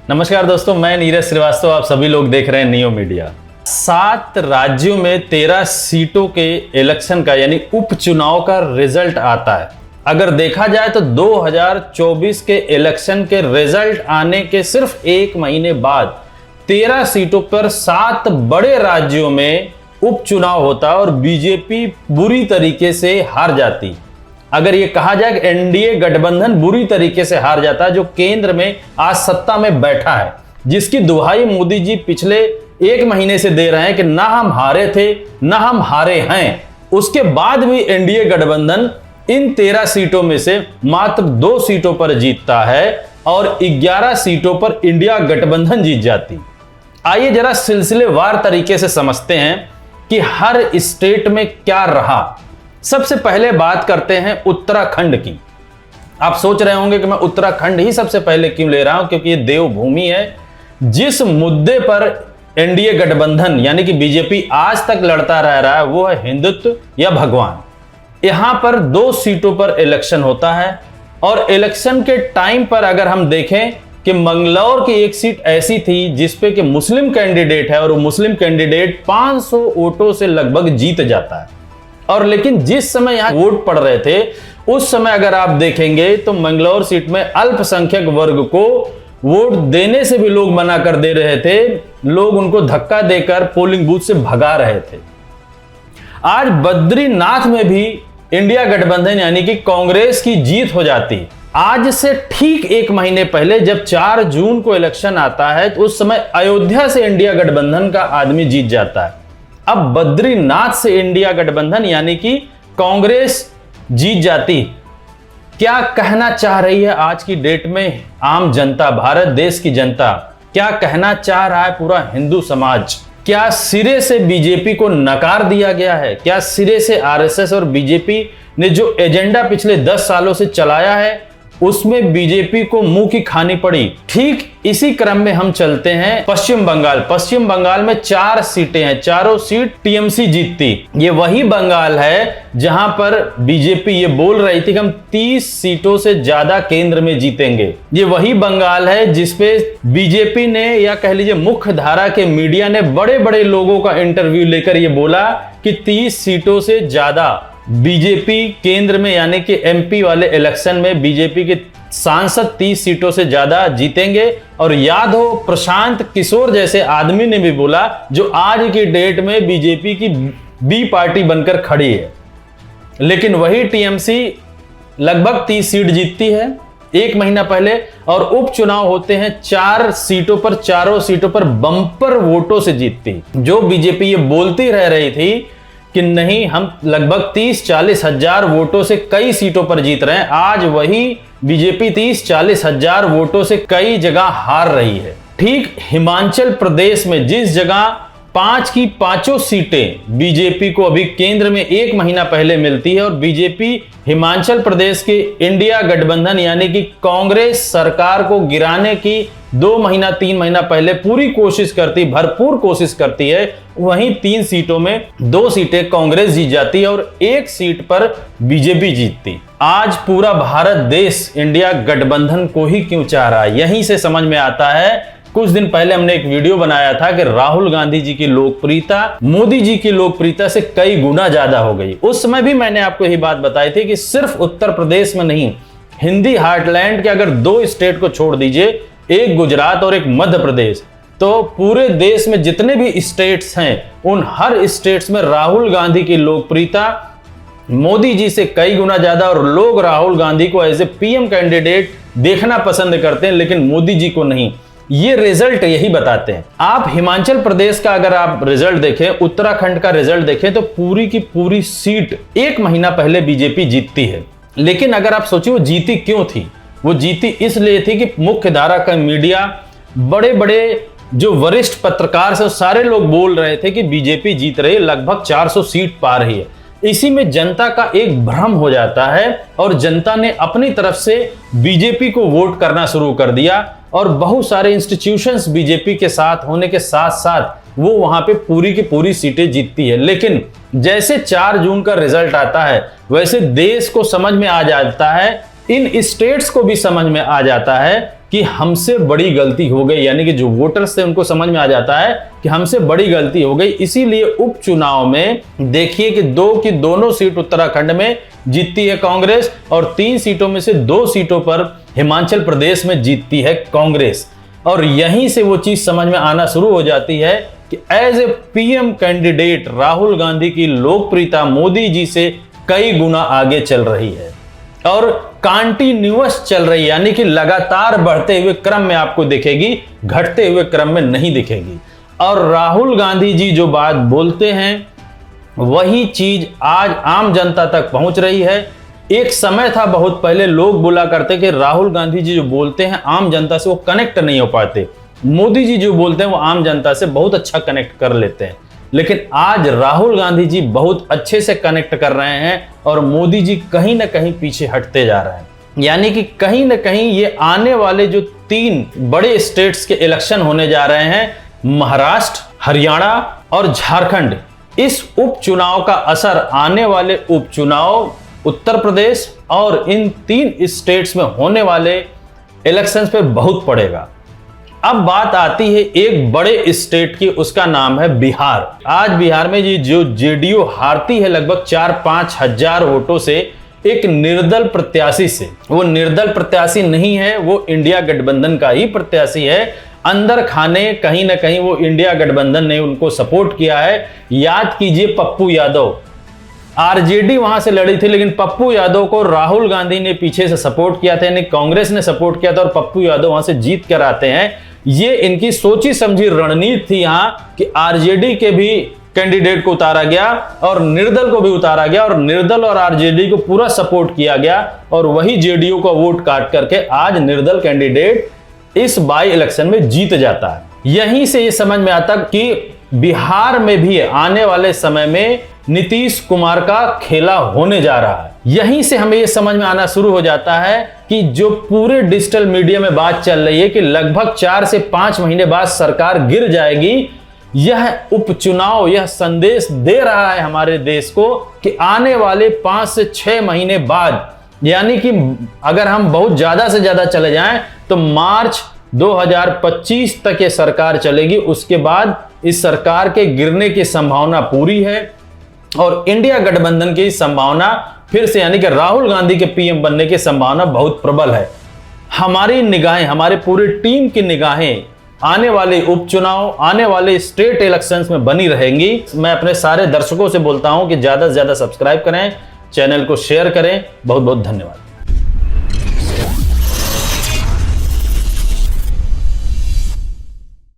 नमस्कार दोस्तों, मैं नीरज श्रीवास्तव। आप सभी लोग देख रहे हैं नियो मीडिया। 7 राज्यों में 13 सीटों के इलेक्शन का यानी उपचुनाव का रिजल्ट आता है। अगर देखा जाए तो 2024 के इलेक्शन के रिजल्ट आने के सिर्फ 1 महीने बाद 13 सीटों पर 7 बड़े राज्यों में उपचुनाव होता और बीजेपी बुरी तरीके से हार जाती। अगर ये कहा जाए कि एनडीए गठबंधन बुरी तरीके से हार जाता है, जो केंद्र में आज सत्ता में बैठा है, जिसकी दुहाई मोदी जी पिछले 1 महीने से दे रहे हैं कि ना हम हारे थे ना हम हारे हैं, उसके बाद भी एनडीए गठबंधन इन 13 सीटों में से मात्र 2 सीटों पर जीतता है और 11 सीटों पर इंडिया गठबंधन जीत जाती। आइए जरा सिलसिलेवार तरीके से समझते हैं कि हर स्टेट में क्या रहा। सबसे पहले बात करते हैं उत्तराखंड की। आप सोच रहे होंगे कि मैं उत्तराखंड ही सबसे पहले क्यों ले रहा हूं, क्योंकि ये देवभूमि है। जिस मुद्दे पर एनडीए गठबंधन यानी कि बीजेपी आज तक लड़ता रह रहा है वो है हिंदुत्व या भगवान। यहां पर 2 सीटों पर इलेक्शन होता है और इलेक्शन के टाइम पर अगर हम देखें कि मंगलौर की एक सीट ऐसी थी जिसपे कि मुस्लिम कैंडिडेट है और वो मुस्लिम कैंडिडेट 500 वोटों से लगभग जीत जाता है। और लेकिन जिस समय यहां वोट पड़ रहे थे उस समय अगर आप देखेंगे तो मंगलौर सीट में अल्पसंख्यक वर्ग को वोट देने से भी लोग मना कर दे रहे थे। लोग उनको धक्का देकर पोलिंग बूथ से भगा रहे थे। आज बद्रीनाथ में भी इंडिया गठबंधन यानी कि कांग्रेस की जीत हो जाती। आज से ठीक 1 महीने पहले जब 4 जून को इलेक्शन आता है तो उस समय अयोध्या से इंडिया गठबंधन का आदमी जीत जाता है। अब बद्रीनाथ से इंडिया गठबंधन यानी कि कांग्रेस जीत जाती। क्या कहना चाह रही है आज की डेट में आम जनता, भारत देश की जनता? क्या कहना चाह रहा है पूरा हिंदू समाज? क्या सिरे से बीजेपी को नकार दिया गया है? क्या सिरे से आरएसएस और बीजेपी ने जो एजेंडा पिछले 10 सालों से चलाया है उसमें बीजेपी को मुंह की खानी पड़ी? ठीक इसी क्रम में हम चलते हैं पश्चिम बंगाल। पश्चिम बंगाल में 4 सीटें हैं, चारों सीट टीएमसी जीतती। ये वही बंगाल है जहां पर बीजेपी ये बोल रही थी कि हम 30 सीटों से ज्यादा केंद्र में जीतेंगे। ये वही बंगाल है जिसपे बीजेपी ने या कह लीजिए मुख्य धारा के मीडिया ने बड़े बड़े लोगों का इंटरव्यू लेकर ये बोला कि 30 सीटों से ज्यादा बीजेपी केंद्र में यानी कि एमपी वाले इलेक्शन में बीजेपी के सांसद 30 सीटों से ज्यादा जीतेंगे। और याद हो प्रशांत किशोर जैसे आदमी ने भी बोला, जो आज की डेट में बीजेपी की बी पार्टी बनकर खड़ी है। लेकिन वही टीएमसी लगभग 30 सीट जीतती है 1 महीना पहले और उपचुनाव होते हैं 4 सीटों पर, चारों सीटों पर बम्पर वोटों से जीतती। जो बीजेपी ये बोलती रह रही थी कि नहीं हम लगभग 30-40 हजार वोटों से कई सीटों पर जीत रहे हैं, आज वही बीजेपी 30-40 हजार वोटों से कई जगह हार रही है। ठीक हिमाचल प्रदेश में जिस जगह 5 की 5 सीटें बीजेपी को अभी केंद्र में 1 महीना पहले मिलती है और बीजेपी हिमाचल प्रदेश के इंडिया गठबंधन यानी कि कांग्रेस सरकार को गिराने की 2 महीना 3 महीना पहले पूरी कोशिश करती, भरपूर कोशिश करती है, वहीं 3 सीटों में 2 सीटें कांग्रेस जीत जाती है और 1 सीट पर बीजेपी जीतती। आज पूरा भारत देश इंडिया गठबंधन को ही क्यों चाह रहा है, यहीं से समझ में आता है। कुछ दिन पहले हमने एक वीडियो बनाया था कि राहुल गांधी जी की लोकप्रियता मोदी जी की लोकप्रियता से कई गुना ज्यादा हो गई। उस समय भी मैंने आपको यही बात बताई थी कि सिर्फ उत्तर प्रदेश में नहीं, हिंदी हार्टलैंड के अगर 2 स्टेट को छोड़ दीजिए, एक गुजरात और एक मध्य प्रदेश, तो पूरे देश में जितने भी स्टेट्स हैं उन हर स्टेट्स में राहुल गांधी की लोकप्रियता मोदी जी से कई गुना ज्यादा और लोग राहुल गांधी को एज ए पीएम कैंडिडेट देखना पसंद करते हैं, लेकिन मोदी जी को नहीं। ये रिजल्ट यही बताते हैं। आप हिमाचल प्रदेश का अगर आप रिजल्ट देखें, उत्तराखंड का रिजल्ट देखें तो पूरी की पूरी सीट 1 महीना पहले बीजेपी जीतती है। लेकिन अगर आप सोचिए वो जीती क्यों थी? वो जीती इसलिए थी कि मुख्य धारा का मीडिया, बड़े बड़े जो वरिष्ठ पत्रकार से सारे लोग बोल रहे थे कि बीजेपी जीत रही है, लगभग 400 सीट पा रही है। इसी में जनता का एक भ्रम हो जाता है और जनता ने अपनी तरफ से बीजेपी को वोट करना शुरू कर दिया और बहुत सारे इंस्टीट्यूशंस बीजेपी के साथ होने के साथ साथ वो वहां पे पूरी की पूरी सीटें जीतती है। लेकिन जैसे 4 जून का रिजल्ट आता है वैसे देश को समझ में आ जाता है, इन स्टेट्स को भी समझ में आ जाता है कि हमसे बड़ी गलती हो गई, यानी कि जो वोटर्स थे उनको समझ में आ जाता है कि हमसे बड़ी गलती हो गई। इसीलिए उपचुनाव में देखिए कि दोनों सीट उत्तराखंड में जीतती है कांग्रेस और 3 सीटों में से 2 सीटों पर हिमाचल प्रदेश में जीतती है कांग्रेस। और यहीं से वो चीज समझ में आना शुरू हो जाती है कि as a PM candidate Rahul Gandhi की लोकप्रियता मोदी जी से कई गुना आगे चल रही है और कंटिन्यूअस चल रही है, यानी कि लगातार बढ़ते हुए क्रम में आपको दिखेगी, घटते हुए क्रम में नहीं दिखेगी। और राहुल गांधी जी जो बात बोलते हैं वही चीज आज आम जनता तक पहुंच रही है। एक समय था बहुत पहले लोग बोला करते कि राहुल गांधी जी जो बोलते हैं आम जनता से वो कनेक्ट नहीं हो पाते, मोदी जी जो बोलते हैं वो आम जनता से बहुत अच्छा कनेक्ट कर लेते हैं। लेकिन आज राहुल गांधी जी बहुत अच्छे से कनेक्ट कर रहे हैं और मोदी जी कहीं ना कहीं पीछे हटते जा रहे हैं। यानी कि कहीं ना कहीं ये आने वाले जो 3 बड़े स्टेट्स के इलेक्शन होने जा रहे हैं, महाराष्ट्र, हरियाणा और झारखंड, इस उपचुनाव का असर आने वाले उपचुनाव उत्तर प्रदेश और इन 3 स्टेट्स में होने वाले इलेक्शंस पे बहुत पड़ेगा। अब बात आती है एक बड़े स्टेट की, उसका नाम है बिहार। आज बिहार में ये जो जेडीयू हारती है लगभग 4-5 हजार वोटों से एक निर्दल प्रत्याशी से, वो निर्दल प्रत्याशी नहीं है, वो इंडिया गठबंधन का ही प्रत्याशी है। अंदर खाने कहीं ना कहीं वो इंडिया गठबंधन ने उनको सपोर्ट किया है। याद कीजिए पप्पू यादव, आरजेडी वहां से लड़ी थी लेकिन पप्पू यादव को राहुल गांधी ने पीछे से सपोर्ट किया था, यानी कांग्रेस ने सपोर्ट किया था और पप्पू यादव वहां से जीत कर आते हैं। ये इनकी सोची समझी रणनीति थी यहां कि आरजेडी के भी कैंडिडेट को उतारा गया और निर्दल को भी उतारा गया और निर्दल और आरजेडी को पूरा सपोर्ट किया गया और वही जेडीयू का वोट काट करके आज निर्दल कैंडिडेट इस बाई इलेक्शन में जीत जाता है। यहीं से ये समझ में आता कि बिहार में भी आने वाले समय में नीतीश कुमार का खेला होने जा रहा है। यहीं से हमें यह समझ में आना शुरू हो जाता है कि जो पूरे डिजिटल मीडिया में बात चल रही है कि लगभग 4 से 5 महीने बाद सरकार गिर जाएगी, यह उपचुनाव यह संदेश दे रहा है हमारे देश को कि आने वाले 5 से 6 महीने बाद, यानी कि अगर हम बहुत ज्यादा से ज्यादा चले जाएं तो मार्च 2025 तक ये सरकार चलेगी। उसके बाद इस सरकार के गिरने की संभावना पूरी है और इंडिया गठबंधन की संभावना फिर से, यानी कि राहुल गांधी के पीएम बनने की संभावना बहुत प्रबल है। हमारी निगाहें, हमारे पूरी टीम की निगाहें आने वाले उपचुनाव, आने वाले स्टेट इलेक्शंस में बनी रहेंगी। मैं अपने सारे दर्शकों से बोलता हूं कि ज्यादा से ज्यादा सब्सक्राइब करें, चैनल को शेयर करें। बहुत बहुत धन्यवाद।